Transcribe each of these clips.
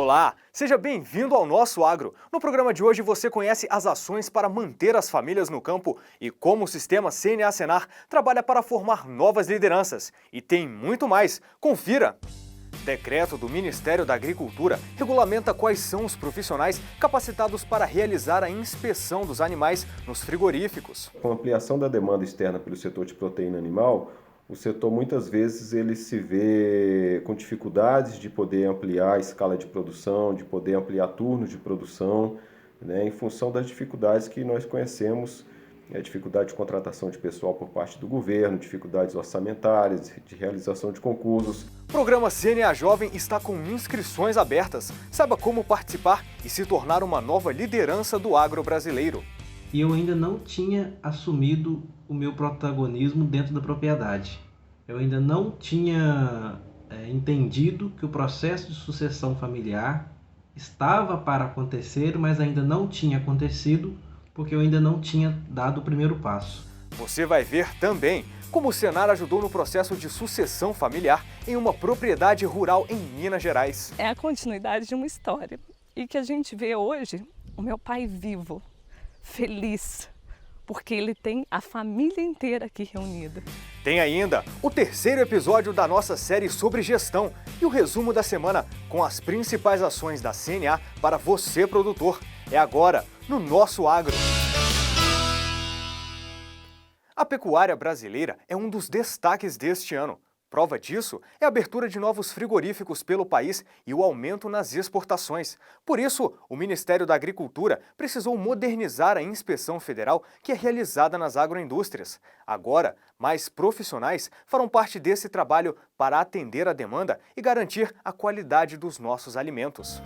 Olá, seja bem-vindo ao Nosso Agro. No programa de hoje você conhece as ações para manter as famílias no campo e como o sistema CNA-Senar trabalha para formar novas lideranças. E tem muito mais. Confira! Decreto do Ministério da Agricultura regulamenta quais são os profissionais capacitados para realizar a inspeção dos animais nos frigoríficos. Com a ampliação da demanda externa pelo setor de proteína animal, o setor muitas vezes ele se vê com dificuldades de poder ampliar a escala de produção, de poder ampliar turnos de produção, em função das dificuldades que nós conhecemos, a dificuldade de contratação de pessoal por parte do governo, dificuldades orçamentárias, de realização de concursos. O programa CNA Jovem está com inscrições abertas. Saiba como participar e se tornar uma nova liderança do agro brasileiro. E eu ainda não tinha assumido o meu protagonismo dentro da propriedade. Eu ainda não tinha entendido que o processo de sucessão familiar estava para acontecer, mas ainda não tinha acontecido porque eu ainda não tinha dado o primeiro passo. Você vai ver também como o Senar ajudou no processo de sucessão familiar em uma propriedade rural em Minas Gerais. É a continuidade de uma história e que a gente vê hoje o meu pai vivo, feliz, porque ele tem a família inteira aqui reunida. Tem ainda o terceiro episódio da nossa série sobre gestão e o resumo da semana com as principais ações da CNA para você, produtor. É agora, no Nosso Agro. A pecuária brasileira é um dos destaques deste ano. Prova disso é a abertura de novos frigoríficos pelo país e o aumento nas exportações. Por isso, o Ministério da Agricultura precisou modernizar a inspeção federal que é realizada nas agroindústrias. Agora, mais profissionais farão parte desse trabalho para atender a demanda e garantir a qualidade dos nossos alimentos.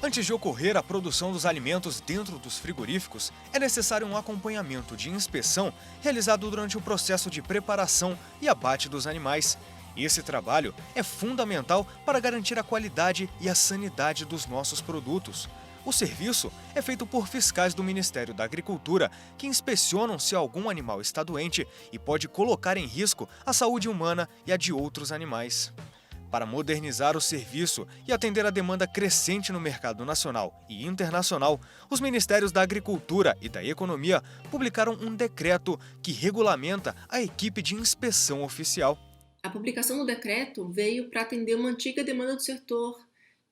Antes de ocorrer a produção dos alimentos dentro dos frigoríficos, é necessário um acompanhamento de inspeção realizado durante o processo de preparação e abate dos animais. Esse trabalho é fundamental para garantir a qualidade e a sanidade dos nossos produtos. O serviço é feito por fiscais do Ministério da Agricultura, que inspecionam se algum animal está doente e pode colocar em risco a saúde humana e a de outros animais. Para modernizar o serviço e atender a demanda crescente no mercado nacional e internacional, os Ministérios da Agricultura e da Economia publicaram um decreto que regulamenta a equipe de inspeção oficial. A publicação do decreto veio para atender uma antiga demanda do setor,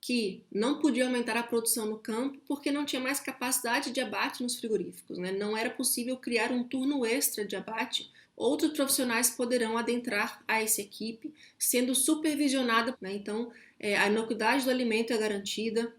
que não podia aumentar a produção no campo porque não tinha mais capacidade de abate nos frigoríficos, Não era possível criar um turno extra de abate. Outros profissionais poderão adentrar a essa equipe, sendo supervisionada, Então, a inocuidade do alimento é garantida.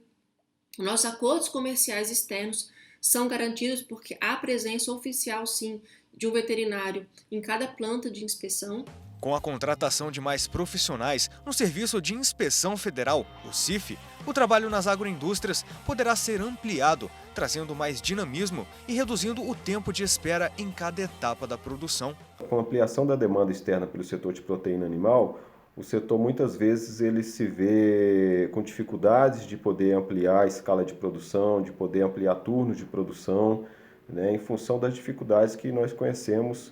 Nossos acordos comerciais externos são garantidos porque há presença oficial, sim, de um veterinário em cada planta de inspeção. Com a contratação de mais profissionais no Serviço de Inspeção Federal, o CIF, o trabalho nas agroindústrias poderá ser ampliado, trazendo mais dinamismo e reduzindo o tempo de espera em cada etapa da produção. Com a ampliação da demanda externa pelo setor de proteína animal, o setor muitas vezes ele se vê com dificuldades de poder ampliar a escala de produção, de poder ampliar turnos de produção, em função das dificuldades que nós conhecemos,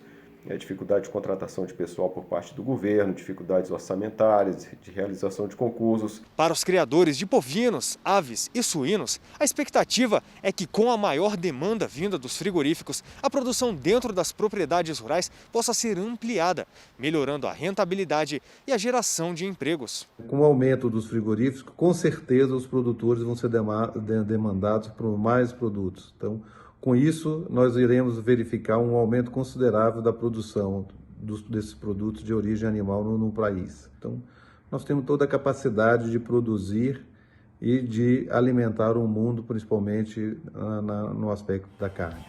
a dificuldade de contratação de pessoal por parte do governo, dificuldades orçamentárias, de realização de concursos. Para os criadores de bovinos, aves e suínos, a expectativa é que com a maior demanda vinda dos frigoríficos, a produção dentro das propriedades rurais possa ser ampliada, melhorando a rentabilidade e a geração de empregos. Com o aumento dos frigoríficos, com certeza os produtores vão ser demandados por mais produtos. Então, com isso, nós iremos verificar um aumento considerável da produção desses produtos de origem animal no país. Então, nós temos toda a capacidade de produzir e de alimentar o mundo, principalmente no aspecto da carne.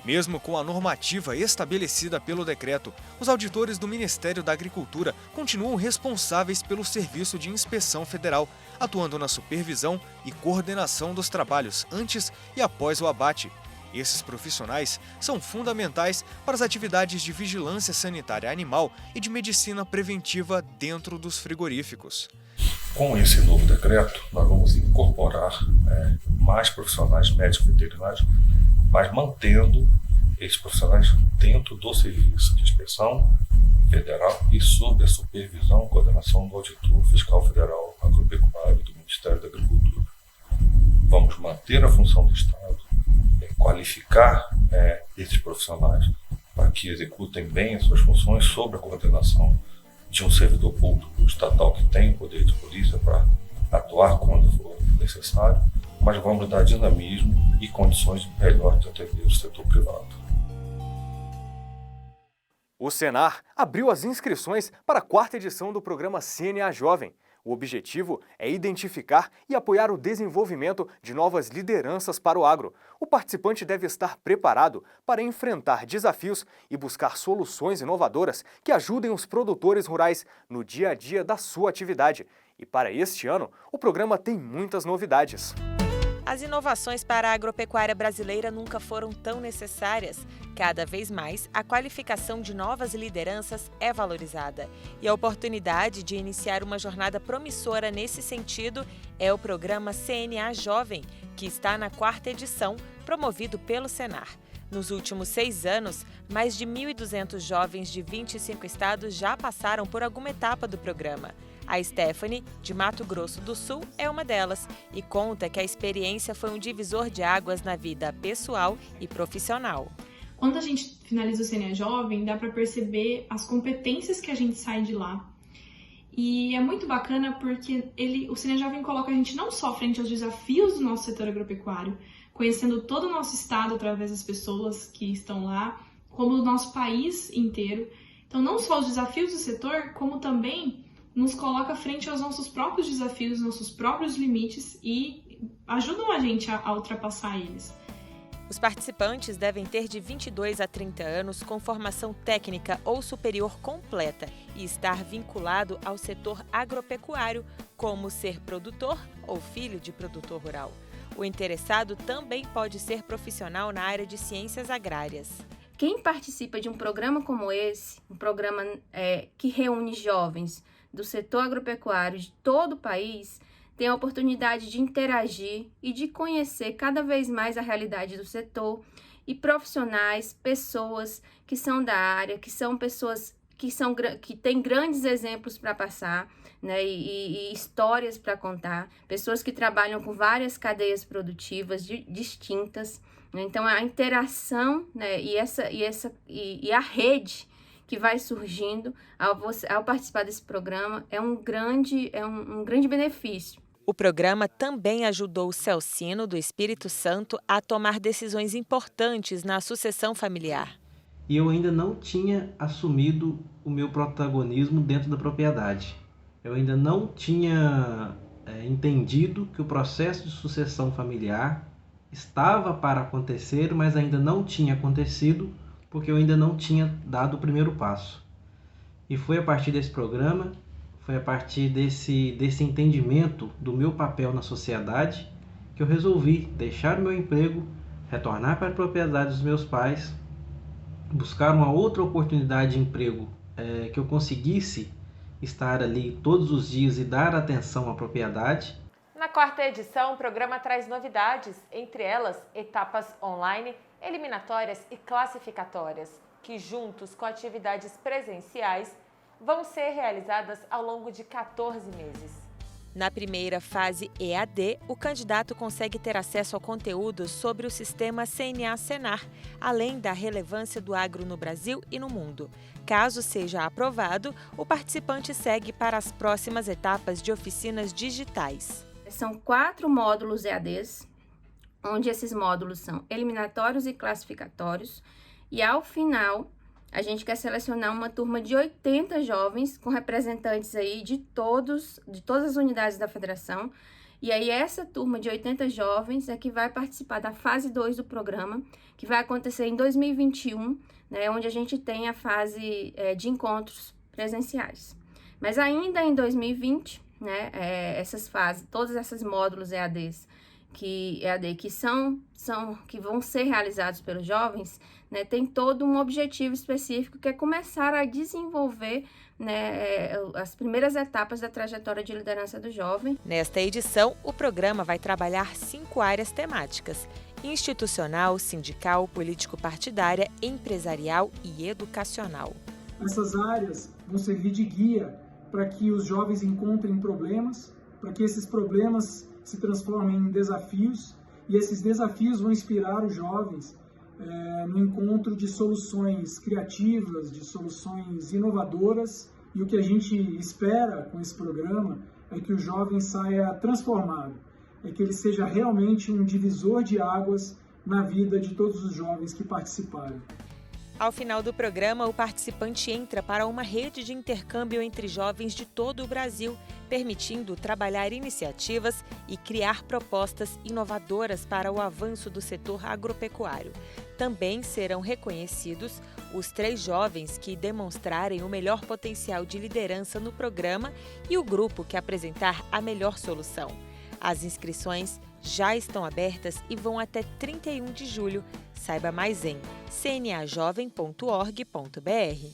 Mesmo com a normativa estabelecida pelo decreto, os auditores do Ministério da Agricultura continuam responsáveis pelo Serviço de Inspeção Federal, atuando na supervisão e coordenação dos trabalhos antes e após o abate. Esses profissionais são fundamentais para as atividades de vigilância sanitária animal e de medicina preventiva dentro dos frigoríficos. Com esse novo decreto, nós vamos incorporar mais profissionais médicos veterinários, mas mantendo esses profissionais dentro do Serviço de Inspeção Federal e sob a supervisão e coordenação do Auditor Fiscal Federal Agropecuário do Ministério Ministério da Agricultura. Vamos manter a função do Estado, qualificar esses profissionais para que executem bem as suas funções sob a coordenação de um servidor público estatal que tem o poder de polícia para atuar quando for necessário, mas vamos dar dinamismo e condições melhores de atender o setor privado. O Senar abriu as inscrições para a 4ª edição do programa CNA Jovem. O objetivo é identificar e apoiar o desenvolvimento de novas lideranças para o agro. O participante deve estar preparado para enfrentar desafios e buscar soluções inovadoras que ajudem os produtores rurais no dia a dia da sua atividade. E para este ano, o programa tem muitas novidades. As inovações para a agropecuária brasileira nunca foram tão necessárias. Cada vez mais, a qualificação de novas lideranças é valorizada. E a oportunidade de iniciar uma jornada promissora nesse sentido é o programa CNA Jovem, que está na 4ª edição, promovido pelo Senar. Nos últimos 6 anos, mais de 1.200 jovens de 25 estados já passaram por alguma etapa do programa. A Stephanie, de Mato Grosso do Sul, é uma delas e conta que a experiência foi um divisor de águas na vida pessoal e profissional. Quando a gente finaliza o CNA Jovem, dá para perceber as competências que a gente sai de lá. E é muito bacana porque o CNA Jovem coloca a gente não só frente aos desafios do nosso setor agropecuário, conhecendo todo o nosso estado através das pessoas que estão lá, como o nosso país inteiro. Então, não só os desafios do setor, como também nos coloca frente aos nossos próprios desafios, nossos próprios limites e ajudam a gente a ultrapassar eles. Os participantes devem ter de 22 a 30 anos com formação técnica ou superior completa e estar vinculado ao setor agropecuário, como ser produtor ou filho de produtor rural. O interessado também pode ser profissional na área de ciências agrárias. Quem participa de um programa como esse, um programa que reúne jovens do setor agropecuário de todo o país, tem a oportunidade de interagir e de conhecer cada vez mais a realidade do setor e profissionais, pessoas que são da área, que são pessoas que têm grandes exemplos para passar, né, e histórias para contar, pessoas que trabalham com várias cadeias produtivas distintas. Então, a interação, né, e a rede que vai surgindo ao participar desse programa é um grande benefício. O programa também ajudou o Celcino, do Espírito Santo, a tomar decisões importantes na sucessão familiar. E eu ainda não tinha assumido o meu protagonismo dentro da propriedade. Eu ainda não tinha entendido que o processo de sucessão familiar estava para acontecer, mas ainda não tinha acontecido, porque eu ainda não tinha dado o primeiro passo. E foi a partir desse programa, foi a partir desse entendimento do meu papel na sociedade, que eu resolvi deixar o meu emprego, retornar para a propriedade dos meus pais, buscar uma outra oportunidade de emprego que eu conseguisse estar ali todos os dias e dar atenção à propriedade. Na 4ª edição, o programa traz novidades, entre elas etapas online, eliminatórias e classificatórias, que juntos com atividades presenciais vão ser realizadas ao longo de 14 meses. Na primeira fase EAD, o candidato consegue ter acesso a conteúdos sobre o sistema CNA-Senar, além da relevância do agro no Brasil e no mundo. Caso seja aprovado, o participante segue para as próximas etapas de oficinas digitais. São 4 módulos EADs, onde esses módulos são eliminatórios e classificatórios, e ao final a gente quer selecionar uma turma de 80 jovens com representantes aí de todas as unidades da federação. E aí essa turma de 80 jovens é que vai participar da fase 2 do programa, que vai acontecer em 2021, né, onde a gente tem a fase de encontros presenciais. Mas ainda em 2020, né, essas fases, todos esses módulos EADs que vão ser realizados pelos jovens, né, tem todo um objetivo específico, que é começar a desenvolver, né, as primeiras etapas da trajetória de liderança do jovem. Nesta edição, o programa vai trabalhar 5 áreas temáticas: institucional, sindical, político-partidária, empresarial e educacional. Essas áreas vão servir de guia para que os jovens encontrem problemas, para que esses problemas se transformem em desafios, e esses desafios vão inspirar os jovens no encontro de soluções criativas, de soluções inovadoras, e o que a gente espera com esse programa é que o jovem saia transformado, é que ele seja realmente um divisor de águas na vida de todos os jovens que participaram. Ao final do programa, o participante entra para uma rede de intercâmbio entre jovens de todo o Brasil, permitindo trabalhar iniciativas e criar propostas inovadoras para o avanço do setor agropecuário. Também serão reconhecidos os 3 jovens que demonstrarem o melhor potencial de liderança no programa e o grupo que apresentar a melhor solução. As inscrições já estão abertas e vão até 31 de julho. Saiba mais em cnajovem.org.br.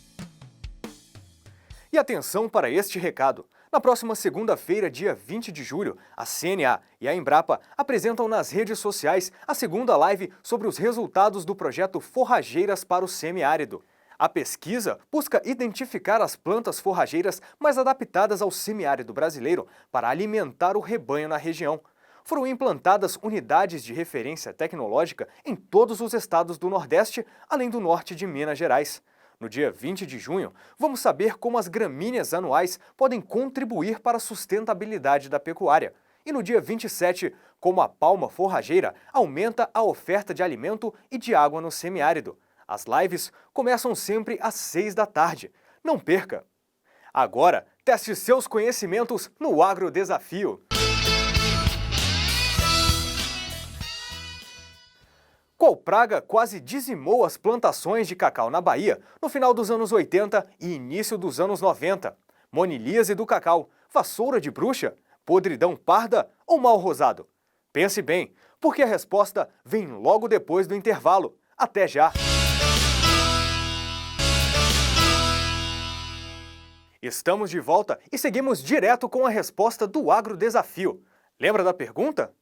E atenção para este recado. Na próxima segunda-feira, dia 20 de julho, a CNA e a Embrapa apresentam nas redes sociais a segunda live sobre os resultados do projeto Forrageiras para o Semiárido. A pesquisa busca identificar as plantas forrageiras mais adaptadas ao semiárido brasileiro para alimentar o rebanho na região. Foram implantadas unidades de referência tecnológica em todos os estados do Nordeste, além do norte de Minas Gerais. No dia 20 de junho, vamos saber como as gramíneas anuais podem contribuir para a sustentabilidade da pecuária. E no dia 27, como a palma forrageira aumenta a oferta de alimento e de água no semiárido. As lives começam sempre às 6 da tarde. Não perca! Agora, teste seus conhecimentos no Agro Desafio. Qual praga quase dizimou as plantações de cacau na Bahia no final dos anos 80 e início dos anos 90? Monilíase do cacau, vassoura de bruxa, podridão parda ou mal rosado? Pense bem, porque a resposta vem logo depois do intervalo. Até já! Estamos de volta e seguimos direto com a resposta do Agro Desafio. Lembra da pergunta?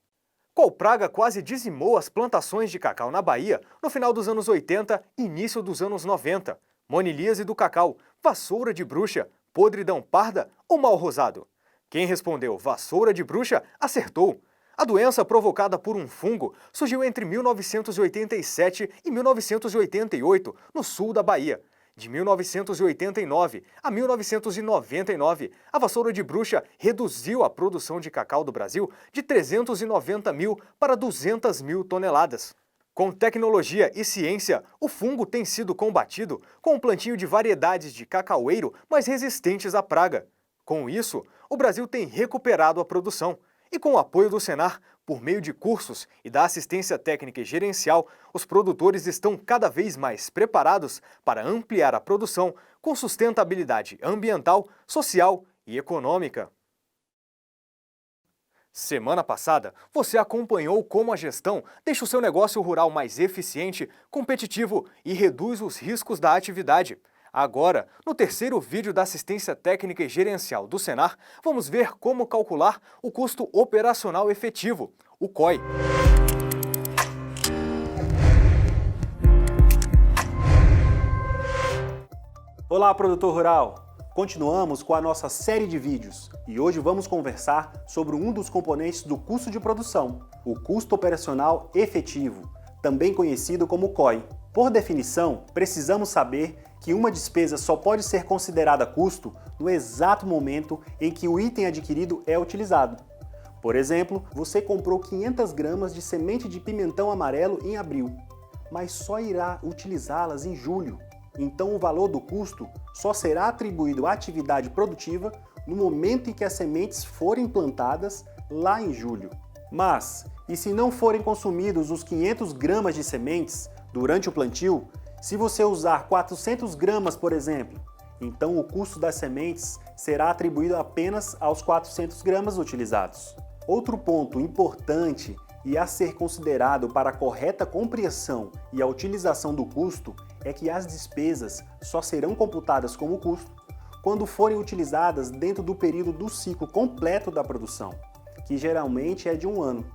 Qual praga quase dizimou as plantações de cacau na Bahia no final dos anos 80 e início dos anos 90? Monilíase do cacau, vassoura de bruxa, podridão parda ou mal rosado? Quem respondeu vassoura de bruxa acertou. A doença provocada por um fungo surgiu entre 1987 e 1988 no sul da Bahia. De 1989 a 1999, a vassoura de bruxa reduziu a produção de cacau do Brasil de 390 mil para 200 mil toneladas. Com tecnologia e ciência, o fungo tem sido combatido com o plantio de variedades de cacaueiro mais resistentes à praga. Com isso, o Brasil tem recuperado a produção. E com o apoio do Senar, por meio de cursos e da assistência técnica e gerencial, os produtores estão cada vez mais preparados para ampliar a produção com sustentabilidade ambiental, social e econômica. Semana passada, você acompanhou como a gestão deixa o seu negócio rural mais eficiente, competitivo e reduz os riscos da atividade. Agora, no terceiro vídeo da assistência técnica e gerencial do Senar, vamos ver como calcular o custo operacional efetivo, o COI. Olá, produtor rural! Continuamos com a nossa série de vídeos e hoje vamos conversar sobre um dos componentes do custo de produção, o custo operacional efetivo, também conhecido como COI. Por definição, precisamos saber que uma despesa só pode ser considerada custo no exato momento em que o item adquirido é utilizado. Por exemplo, você comprou 500 gramas de semente de pimentão amarelo em abril, mas só irá utilizá-las em julho. Então o valor do custo só será atribuído à atividade produtiva no momento em que as sementes forem plantadas lá em julho. Mas, e se não forem consumidos os 500 gramas de sementes durante o plantio, se você usar 400 gramas, por exemplo, então o custo das sementes será atribuído apenas aos 400 gramas utilizados. Outro ponto importante e a ser considerado para a correta compreensão e a utilização do custo é que as despesas só serão computadas como custo quando forem utilizadas dentro do período do ciclo completo da produção, que geralmente é de 1 ano.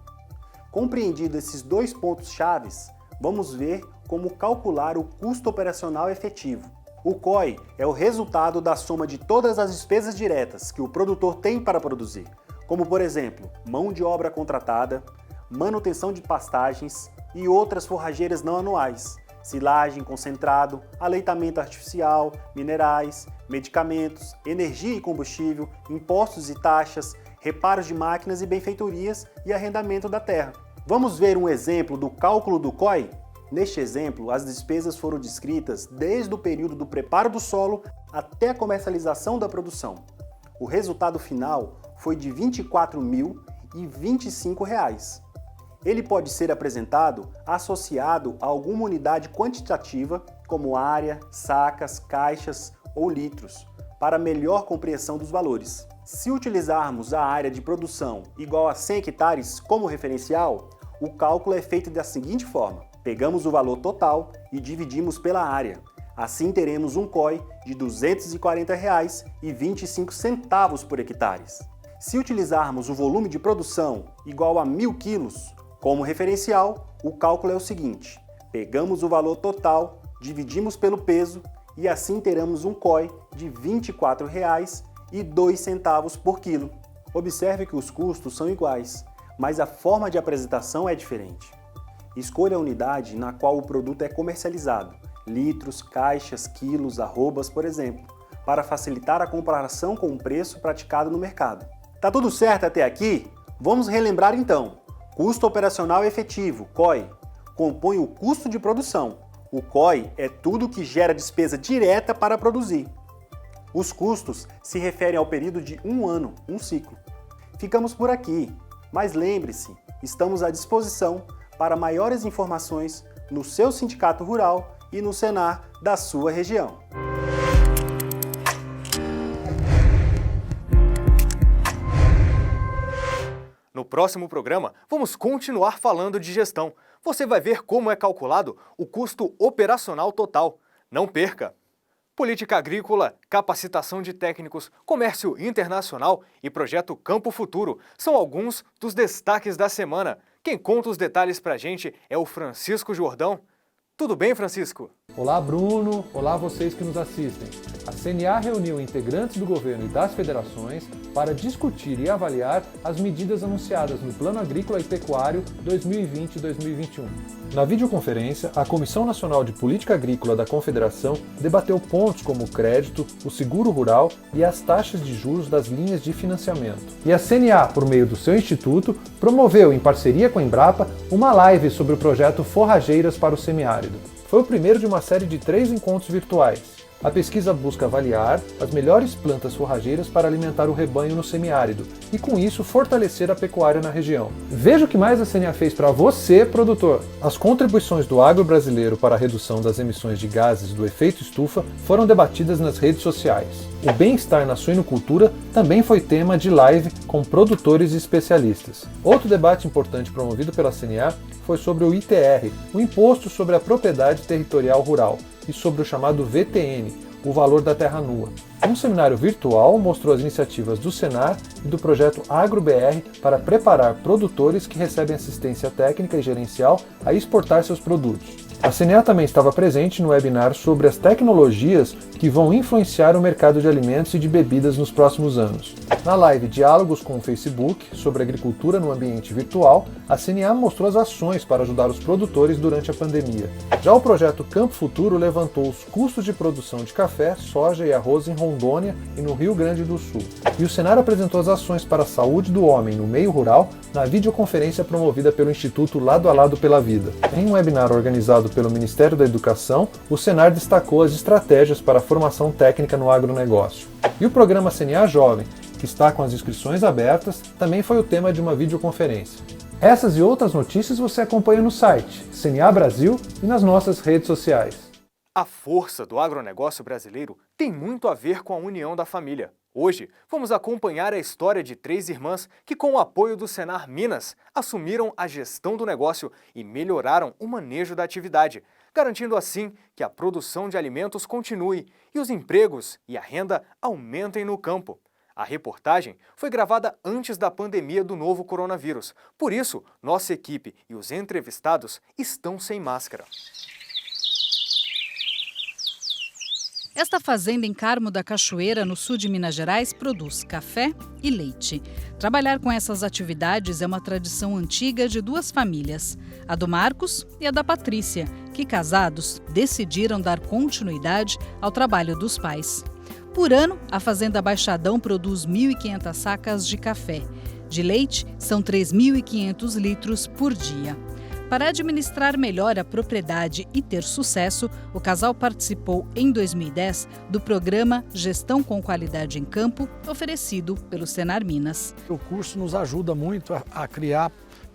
Compreendido esses 2 pontos chaves, vamos ver como calcular o custo operacional efetivo. O COI é o resultado da soma de todas as despesas diretas que o produtor tem para produzir, como por exemplo, mão de obra contratada, manutenção de pastagens e outras forrageiras não anuais, silagem, concentrado, aleitamento artificial, minerais, medicamentos, energia e combustível, impostos e taxas, reparos de máquinas e benfeitorias e arrendamento da terra. Vamos ver um exemplo do cálculo do COI? Neste exemplo, as despesas foram descritas desde o período do preparo do solo até a comercialização da produção. O resultado final foi de R$ 24.025. Ele pode ser apresentado associado a alguma unidade quantitativa, como área, sacas, caixas ou litros, para melhor compreensão dos valores. Se utilizarmos a área de produção igual a 100 hectares como referencial, o cálculo é feito da seguinte forma: pegamos o valor total e dividimos pela área. Assim teremos um COI de R$ 240,25 por hectare. Se utilizarmos o volume de produção igual a 1.000 quilos como referencial, o cálculo é o seguinte: pegamos o valor total, dividimos pelo peso e assim teremos um COI de R$ 24,02 por quilo. Observe que os custos são iguais, mas a forma de apresentação é diferente. Escolha a unidade na qual o produto é comercializado, litros, caixas, quilos, arrobas, por exemplo, para facilitar a comparação com o preço praticado no mercado. Tá tudo certo até aqui? Vamos relembrar então. Custo operacional efetivo, COI, compõe o custo de produção. O COI é tudo que gera despesa direta para produzir. Os custos se referem ao período de um ano, um ciclo. Ficamos por aqui, mas lembre-se, estamos à disposição para maiores informações no seu sindicato rural e no Senar da sua região. No próximo programa, vamos continuar falando de gestão. Você vai ver como é calculado o custo operacional total. Não perca! Política agrícola, capacitação de técnicos, comércio internacional e projeto Campo Futuro são alguns dos destaques da semana. Quem conta os detalhes pra gente é o Francisco Jordão. Tudo bem, Francisco? Olá, Bruno. Olá, vocês que nos assistem. A CNA reuniu integrantes do governo e das federações para discutir e avaliar as medidas anunciadas no Plano Agrícola e Pecuário 2020-2021. Na videoconferência, a Comissão Nacional de Política Agrícola da Confederação debateu pontos como o crédito, o seguro rural e as taxas de juros das linhas de financiamento. E a CNA, por meio do seu instituto, promoveu, em parceria com a Embrapa, uma live sobre o projeto Forrageiras para o Semiárido. Foi o primeiro de uma série de 3 encontros virtuais. A pesquisa busca avaliar as melhores plantas forrageiras para alimentar o rebanho no semiárido e, com isso, fortalecer a pecuária na região. Veja o que mais a CNA fez para você, produtor. As contribuições do agro brasileiro para a redução das emissões de gases do efeito estufa foram debatidas nas redes sociais. O bem-estar na suinocultura também foi tema de live com produtores e especialistas. Outro debate importante promovido pela CNA foi sobre o ITR, o Imposto sobre a Propriedade Territorial Rural, e sobre o chamado VTN, o valor da terra nua. Um seminário virtual mostrou as iniciativas do Senar e do projeto AgroBR para preparar produtores que recebem assistência técnica e gerencial a exportar seus produtos. A CNA também estava presente no webinar sobre as tecnologias que vão influenciar o mercado de alimentos e de bebidas nos próximos anos. Na live Diálogos com o Facebook sobre agricultura no ambiente virtual, a CNA mostrou as ações para ajudar os produtores durante a pandemia. Já o projeto Campo Futuro levantou os custos de produção de café, soja e arroz em Rondônia e no Rio Grande do Sul. E o Senar apresentou as ações para a saúde do homem no meio rural na videoconferência promovida pelo Instituto Lado a Lado pela Vida. Em um webinar organizado pelo Ministério da Educação, o Senar destacou as estratégias para a formação técnica no agronegócio. E o programa CNA Jovem, que está com as inscrições abertas, também foi o tema de uma videoconferência. Essas e outras notícias você acompanha no site CNA Brasil e nas nossas redes sociais. A força do agronegócio brasileiro tem muito a ver com a união da família. Hoje, vamos acompanhar a história de 3 irmãs que, com o apoio do Senar Minas, assumiram a gestão do negócio e melhoraram o manejo da atividade, garantindo assim que a produção de alimentos continue e os empregos e a renda aumentem no campo. A reportagem foi gravada antes da pandemia do novo coronavírus. Por isso, nossa equipe e os entrevistados estão sem máscara. Esta fazenda em Carmo da Cachoeira, no sul de Minas Gerais, produz café e leite. Trabalhar com essas atividades é uma tradição antiga de duas famílias, a do Marcos e a da Patrícia, que, casados, decidiram dar continuidade ao trabalho dos pais. Por ano, a Fazenda Baixadão produz 1.500 sacas de café. De leite, são 3.500 litros por dia. Para administrar melhor a propriedade e ter sucesso, o casal participou em 2010 do programa Gestão com Qualidade em Campo, oferecido pelo Senar Minas. O curso nos ajuda muito a criar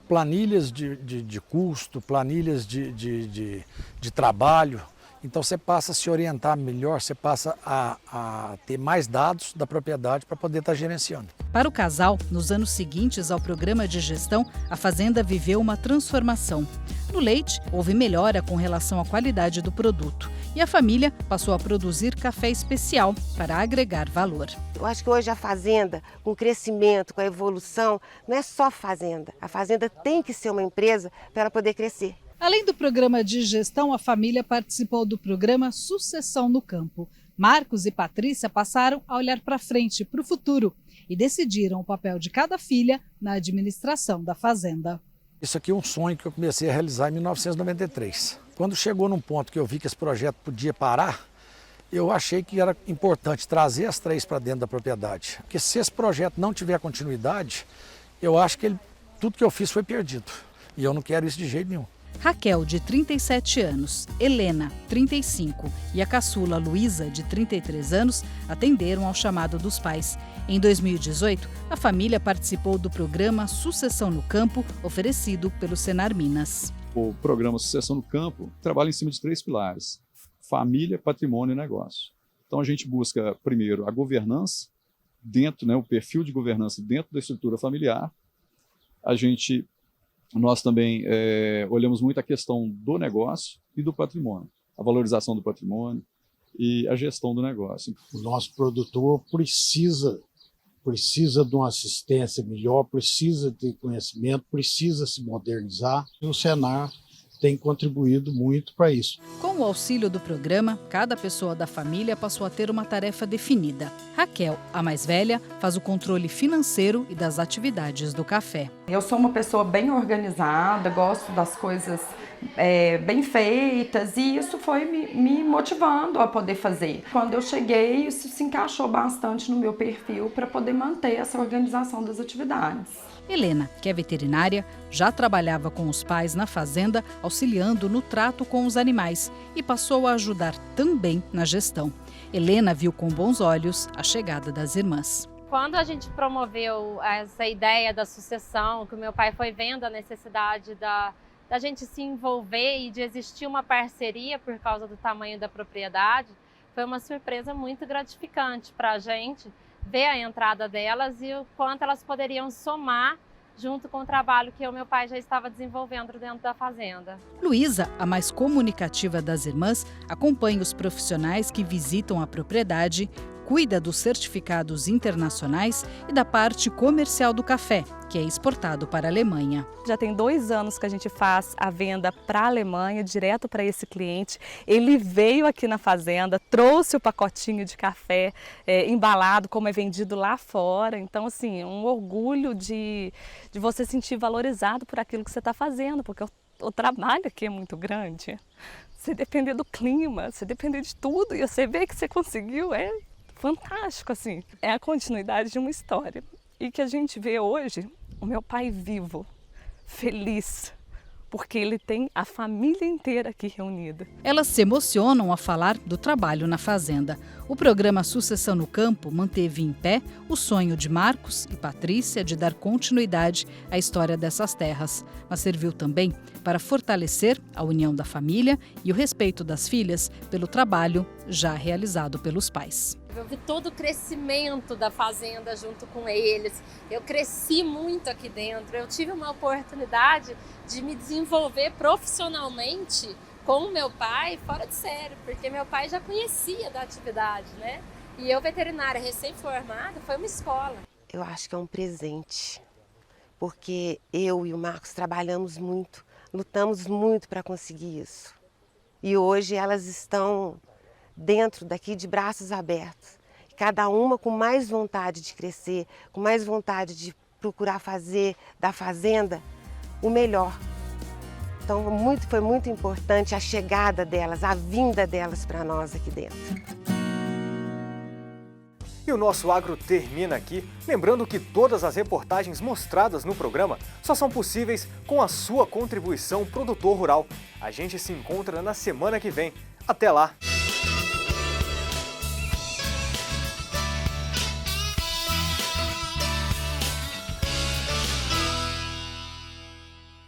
planilhas de custo, planilhas de trabalho. Então você passa a se orientar melhor, você passa a ter mais dados da propriedade para poder estar gerenciando. Para o casal, nos anos seguintes ao programa de gestão, a fazenda viveu uma transformação. No leite, houve melhora com relação à qualidade do produto e a família passou a produzir café especial para agregar valor. Eu acho que hoje a fazenda, com o crescimento, com a evolução, não é só fazenda. A fazenda tem que ser uma empresa para ela poder crescer. Além do programa de gestão, a família participou do programa Sucessão no Campo. Marcos e Patrícia passaram a olhar para frente, para o futuro, e decidiram o papel de cada filha na administração da fazenda. Isso aqui é um sonho que eu comecei a realizar em 1993. Quando chegou num ponto que eu vi que esse projeto podia parar, eu achei que era importante trazer as três para dentro da propriedade. Porque se esse projeto não tiver continuidade, eu acho que tudo que eu fiz foi perdido. E eu não quero isso de jeito nenhum. Raquel, de 37 anos, Helena, 35 e a caçula Luísa, de 33 anos, atenderam ao chamado dos pais. Em 2018, a família participou do programa Sucessão no Campo, oferecido pelo Senar Minas. O programa Sucessão no Campo trabalha em cima de 3 pilares: família, patrimônio e negócio. Então a gente busca, primeiro, a governança, o perfil de governança dentro da estrutura familiar. Nós também olhamos muito a questão do negócio e do patrimônio, a valorização do patrimônio e a gestão do negócio. O nosso produtor precisa de uma assistência melhor, precisa ter conhecimento, precisa se modernizar. E o Senar tem contribuído muito para isso. Com o auxílio do programa, cada pessoa da família passou a ter uma tarefa definida. Raquel, a mais velha, faz o controle financeiro e das atividades do café. Eu sou uma pessoa bem organizada, gosto das coisas bem feitas e isso foi me motivando a poder fazer. Quando eu cheguei, isso se encaixou bastante no meu perfil para poder manter essa organização das atividades. Helena, que é veterinária, já trabalhava com os pais na fazenda, auxiliando no trato com os animais e passou a ajudar também na gestão. Helena viu com bons olhos a chegada das irmãs. Quando a gente promoveu essa ideia da sucessão, que o meu pai foi vendo a necessidade da gente se envolver e de existir uma parceria por causa do tamanho da propriedade, foi uma surpresa muito gratificante para a gente ver a entrada delas e o quanto elas poderiam somar junto com o trabalho que o meu pai já estava desenvolvendo dentro da fazenda. Luísa, a mais comunicativa das irmãs, acompanha os profissionais que visitam a propriedade, cuida dos certificados internacionais e da parte comercial do café, que é exportado para a Alemanha. Já tem 2 anos que a gente faz a venda para a Alemanha, direto para esse cliente. Ele veio aqui na fazenda, trouxe o pacotinho de café embalado, como é vendido lá fora. Então, assim, um orgulho de você sentir valorizado por aquilo que você está fazendo, porque o trabalho aqui é muito grande. Você depender do clima, você depender de tudo e você vê que você conseguiu, é fantástico, assim. É a continuidade de uma história. E que a gente vê hoje o meu pai vivo, feliz, porque ele tem a família inteira aqui reunida. Elas se emocionam a falar do trabalho na fazenda. O programa Sucessão no Campo manteve em pé o sonho de Marcos e Patrícia de dar continuidade à história dessas terras, mas serviu também para fortalecer a união da família e o respeito das filhas pelo trabalho já realizado pelos pais. Eu vi todo o crescimento da fazenda junto com eles. Eu cresci muito aqui dentro. Eu tive uma oportunidade de me desenvolver profissionalmente com o meu pai fora de série, porque meu pai já conhecia da atividade, né? E eu, veterinária recém-formada, foi uma escola. Eu acho que é um presente, porque eu e o Marcos trabalhamos muito, lutamos muito para conseguir isso. E hoje elas estão dentro daqui de braços abertos, cada uma com mais vontade de crescer, com mais vontade de procurar fazer da fazenda o melhor. Então foi muito importante a chegada delas, a vinda delas para nós aqui dentro. E o nosso Agro termina aqui, lembrando que todas as reportagens mostradas no programa só são possíveis com a sua contribuição, produtor rural. A gente se encontra na semana que vem. Até lá!